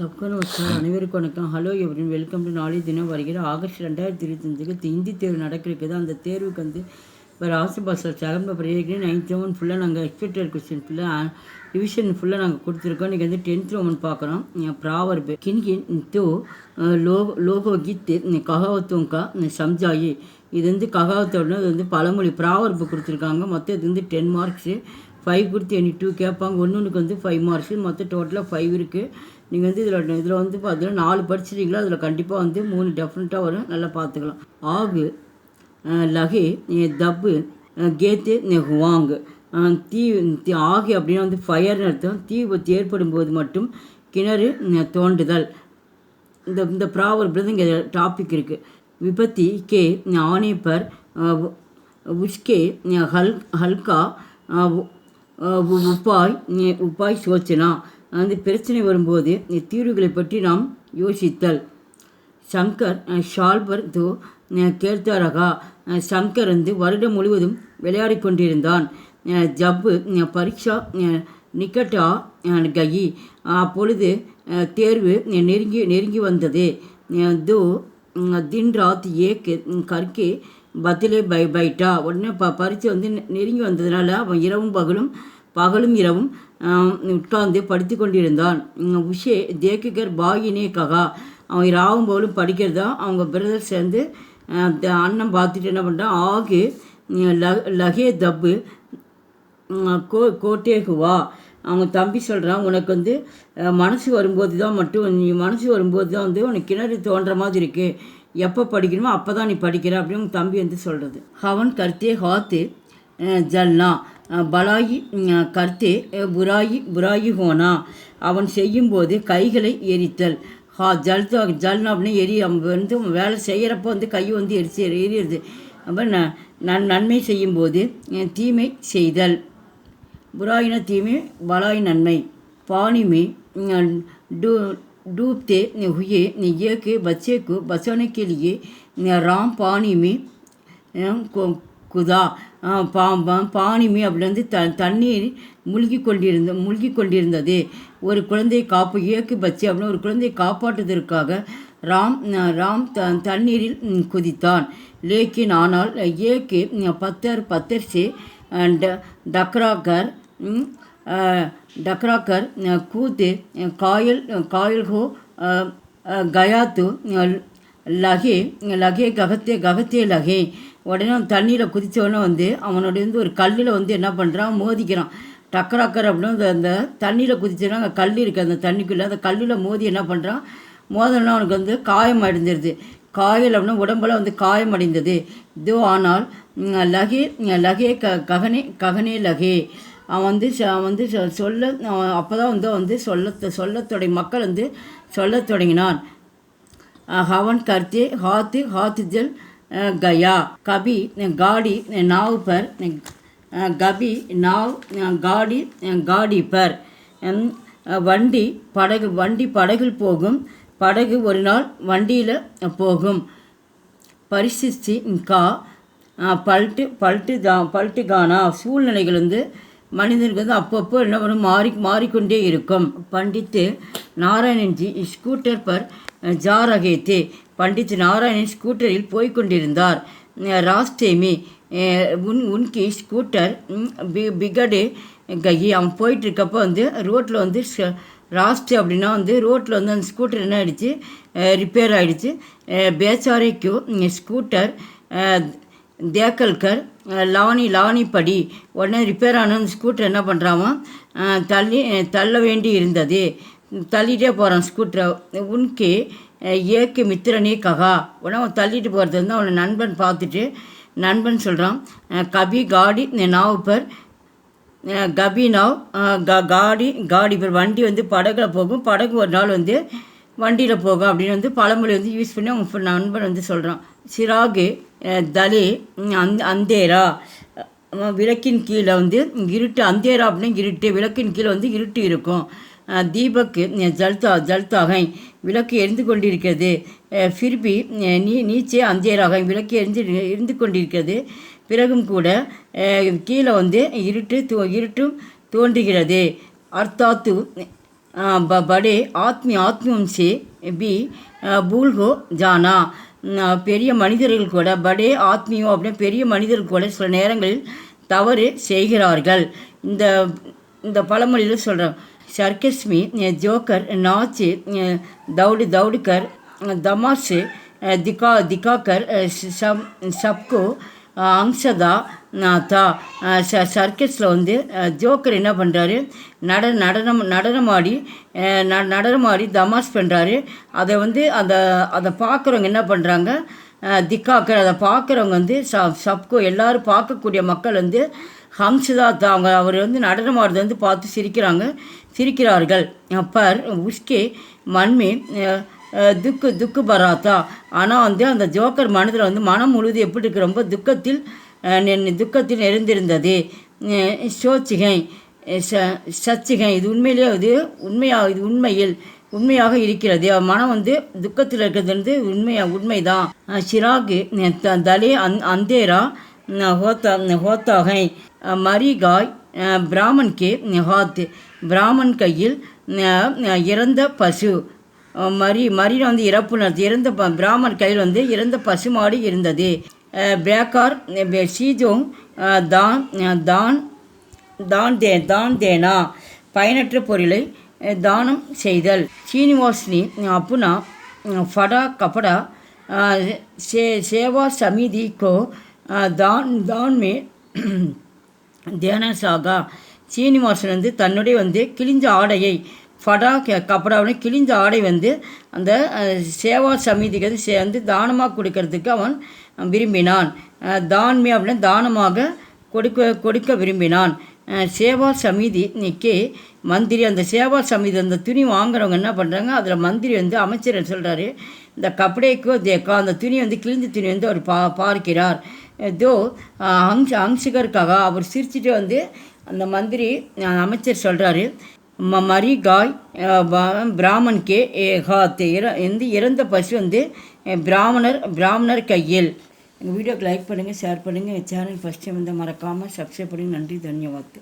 சப்கன் sir அனைவருக்கும் வணக்கம். Hello everyone welcome to நாளைய தினம் வருகிற ஆகஸ்ட் 2025 ஹிந்தி தேர்வு நடக்கிறது. அந்த தேர்வுக்கு வந்து இப்போ ராசிபாசல் செகண்ட் ஏற்கனவே 9th ரோமன் ஃபுல்லாக நாங்கள் எக்ஸ்பெக்டட் கொஸ்டின் ஃபுல்லாக டிவிஷன் ஃபுல்லாக நாங்கள் கொடுத்துருக்கோம். இன்றைக்கி வந்து 10th ரோமன் பார்க்குறோம். ப்ராவர்பு கின்கின் தோ லோகோ கீத்து ககாவத்தும் கா சம்ஜாயி. இது வந்து ககாவத்தோட இது வந்து பழமொழி ப்ராவர்பு கொடுத்துருக்காங்க. மொத்தம் இது வந்து 10 மார்க்ஸு. 5 கொடுத்து 2 கேட்பாங்க. ஒன்றுக்கு வந்து 5 மார்க்ஸு. மொத்தம் டோட்டலாக 5 இருக்குது. நீங்கள் வந்து இதில் வந்து பார்த்தீங்கன்னா 4 படிச்சிட்டிங்களா, அதில் கண்டிப்பாக வந்து 3 டெஃபினட்டாக வரும். நல்லா பார்த்துக்கலாம். ஆகு லகே தப்பு கேத்து ஹுவாங்கு. தீ ஆகு அப்படின்னா வந்து ஃபயர்னு அர்த்தம். தீ விபத்து ஏற்படும் போது மட்டும் கிணறு தோண்டுதல். இந்த ப்ராவர்பில் இங்கே டாபிக் இருக்குது. விபத்தி கே ஆனே பர் உஸ்கே ஹல்கா உப்பாய் சோச்சனா. அந்த பிரச்சனை வரும்போது தீர்வுகளை பற்றி நாம் யோசித்தல். சங்கர் ஷால்பர் தோ கேர்த்தாரகா. சங்கர் வந்து வருடம் முழுவதும் விளையாடி கொண்டிருந்தான். ஜப்பு பரீட்சா நிக்கட்டா கயி. அப்பொழுது தேர்வு நெருங்கி வந்தது. தோ தின் ராத் ஏக் கற்கே பதிலே பைட்டா. உடனே பரீட்சை வந்து நெருங்கி வந்ததுனால அவன் பகலும் இரவும் உட்கார்ந்து படித்து கொண்டிருந்தான். உஷே தேக்குகர் பாயினே ககா. அவன் ராவும் போலும் படிக்கிறதா அவங்க பிரதர் சேர்ந்து அண்ணன் பார்த்துட்டு என்ன பண்ணுறான். ஆகு லகே தப்பு கோட்டேகுவா. அவங்க தம்பி சொல்கிறான், உனக்கு வந்து மனசு வரும்போது தான் வந்து உனக்கு கிணறு தோன்ற மாதிரி இருக்குது. எப்போ படிக்கணுமோ அப்போ தான் நீ படிக்கிற அப்படின்னு உங்கள் தம்பி வந்து சொல்கிறது. ஹவன் கர்த்தே ஹாத்து ஜல்னா பலாயி கர்த்தே புராயி ஹோனா. அவன் செய்யும்போது கைகளை எரித்தல். ஜல்னா அப்படின்னு அவன் வந்து வேலை செய்கிறப்போ வந்து கை வந்து எரியுது. அப்போ நன்மை செய்யும்போது தீமை செய்தல். புராயின தீமை, பலாய் நன்மை. பானிமே डूबते हुए एक बच्चे को बचाने के लिए राम पानी में குதா. பானிமி அப்படி வந்து தண்ணீர் மூழ்கி கொண்டிருந்தது. ஒரு குழந்தையை ஏக்கு பச்சை அப்படின்னு ஒரு குழந்தையை காப்பாற்றுவதற்காக ராம் தண்ணீரில் குதித்தான். லேக்கின் ஆனால் ஏக்கு பத்தர் சே डकराकर कूद कायल हो गया तो लगे गगते लगे. உடனே தண்ணியில் குதித்தவொடனே வந்து அவனுடைய வந்து ஒரு கல்லில் வந்து என்ன பண்ணுறான், மோதிக்கிறான். டக்கராக்கர் அப்படின்னு அந்த தண்ணியில் குதிச்சோன்னா அங்கே கல் இருக்குது அந்த தண்ணிக்குள்ளே. அந்த கல்லில் மோதி என்ன பண்ணுறான், மோதனா அவனுக்கு வந்து காயம் அடைஞ்சிருது. காயல் அப்படின்னா உடம்பெல்லாம் வந்து காயம் அடைந்தது. இதோ ஆனால் லகே ககனே லகே. அவன் வந்து சொல்ல அப்போ தான் வந்து மக்கள் வந்து சொல்ல தொடங்கினான். ஹவன் கர்த்தே ஹாத்து ஜல் கயா கபி காடி நாவ் பர் கபி நாவ் காடி பர். வண்டி படகில் போகும். படகு ஒரு நாள் வண்டியில் போகும். பரிசிச்சி கா பல்ட்டு கானா. சூழ்நிலைகள் வந்து மனிதனுக்கு வந்து அப்பப்போ என்ன பண்ணும், மாறிக்கொண்டே இருக்கும். பண்டித்து நாராயணன்ஜி ஸ்கூட்டர் பர் ஜா ரகே தே. பண்டித் நாராயணன் ஸ்கூட்டரில் போய்கொண்டிருந்தார். ராஸ்டேமி உன்கி ஸ்கூட்டர் பிகடே ககி. அவன் போயிட்டுருக்கப்போ வந்து ரோட்டில் வந்து ராஸ்ட் அப்படின்னா வந்து ரோட்டில் வந்து அந்த ஸ்கூட்டர் என்ன ஆகிடுச்சு, ரிப்பேர் ஆகிடுச்சு. பேச்சாரைக்கு ஸ்கூட்டர் தேக்கல்கர் லானி படி. உடனே ரிப்பேர் ஆன அந்த ஸ்கூட்டர் என்ன பண்ணுறாமா, தள்ள வேண்டி இருந்தது. தள்ளிகிட்டே போகிறான் ஸ்கூட்டரை. உன்கே ஏக்கு மித்திரனே ககா. உடனே அவன் தள்ளிட்டு போகிறது வந்து அவனை நண்பன் சொல்கிறான். கபி காடி நாவ் பர் கபி நாவ் காடி பர். வண்டி வந்து படகுல போகும், படகு ஒரு நாள் வந்து வண்டியில் போகும் அப்படின்னு வந்து பழமொழி வந்து யூஸ் பண்ணி அவங்க நண்பன் வந்து சொல்கிறான். சிராகு தலே அந்தேரா. விளக்கின் கீழே வந்து இருட்டு. அந்தேரா அப்படின்னா இருட்டு. விளக்கின் கீழே வந்து இருட்டு இருக்கும். தீபக்கு ஜல்தாகை. விளக்கு எரிந்து கொண்டிருக்கிறது. ஃபிர்பி நீச்சே அந்தேராகை. விளக்கு எரிந்து கொண்டிருக்கிறது. பிறகும் கூட கீழே வந்து இருட்டும் தோன்றுகிறது. அர்த்தாத்து बड़े ஆத்மியம் से भी भूल हो जाना. பெரிய மனிதர்கள் கூட படே ஆத்மியம் அப்படின்னு பெரிய மனிதர்கள் கூட சில நேரங்களில் தவறு செய்கிறார்கள். இந்த இந்த பழமொழியில் சொல்கிறோம். சர்க்கஸ் में जोकर नाच दौड़ कर तमाशे दिखाकर सबको அம்சதா தா. சர்க்கஸில் வந்து ஜோக்கர் என்ன பண்ணுறாரு, நடனமாடி தமாஷ் பண்ணுறாரு. அதை வந்து அதை பார்க்குறவங்க என்ன பண்ணுறாங்க, திக்காக்கர் அதை பார்க்குறவங்க வந்து சப்கோ எல்லோரும் பார்க்கக்கூடிய மக்கள் வந்து ஹம்சதா தா அவர் வந்து நடனமாடுறது வந்து பார்த்து சிரிக்கிறார்கள். பர் உஸ்கே மண்மே துக்கு பராத்தா. ஆனால் வந்து அந்த ஜோக்கர் மனதில் வந்து மனம் முழுது எப்படி இருக்கு, ரொம்ப துக்கத்தில் நிறைந்திருந்தது. சோச்சிகை சச்சிகை இது உண்மையிலே இது உண்மையாக இருக்கிறது. மனம் வந்து துக்கத்தில் இருக்கிறது வந்து உண்மைதான். சிராகு தலே அந்தேரா ஹோத்தாகை மரிகாய் பிராமன் கே ஹாத். பிராமன் கையில் இறந்த பசு. மரியில் வந்து இறந்த பிராமன் கையில் வந்து இறந்த பசுமாடு இருந்தது. பேக்கார் சீஜோங் தான் தேனா. பயனற்ற பொருளை தானம் செய்தல். சீனிவாசினி அப்புனா ஃபடா கபடா சேவா சமிதி கோ தான் மே தியானசாகா. சீனிவாசன் வந்து தன்னுடைய வந்து கிழிஞ்ச ஆடையை ஃபடா கப்படாவுன்னு கிழிஞ்ச ஆடை வந்து அந்த சேவா சமிதிக்கு வந்து தானமாக கொடுக்கறதுக்கு அவன் விரும்பினான். தான்மே அப்படின்னு தானமாக கொடுக்க விரும்பினான். சேவா சமிதி நிற்கே மந்திரி. அந்த சேவா சமிதி அந்த துணி வாங்குறவங்க என்ன பண்ணுறாங்க, அதில் மந்திரி வந்து அமைச்சர் சொல்கிறாரு, இந்த கப்படைக்கோ தேக்கா அந்த துணி வந்து கிழிஞ்ச துணி வந்து அவர் பார்க்கிறார். ஏதோ அம்சகருக்காக அவர் சிரிச்சுட்டு வந்து அந்த மந்திரி அமைச்சர் சொல்கிறாரு, மரிகாய் பிராமன் கே ஹாத். இறந்த பசு வந்து பிராமணர் கையில். எங்கள் வீடியோக்கு லைக் பண்ணுங்கள், ஷேர் பண்ணுங்கள். எங்கள் சேனல் ஃபஸ்ட் டைம் வந்து மறக்காமல் சப்ஸ்கிரைப் பண்ணுங்கள். நன்றி, தன்யவாத்.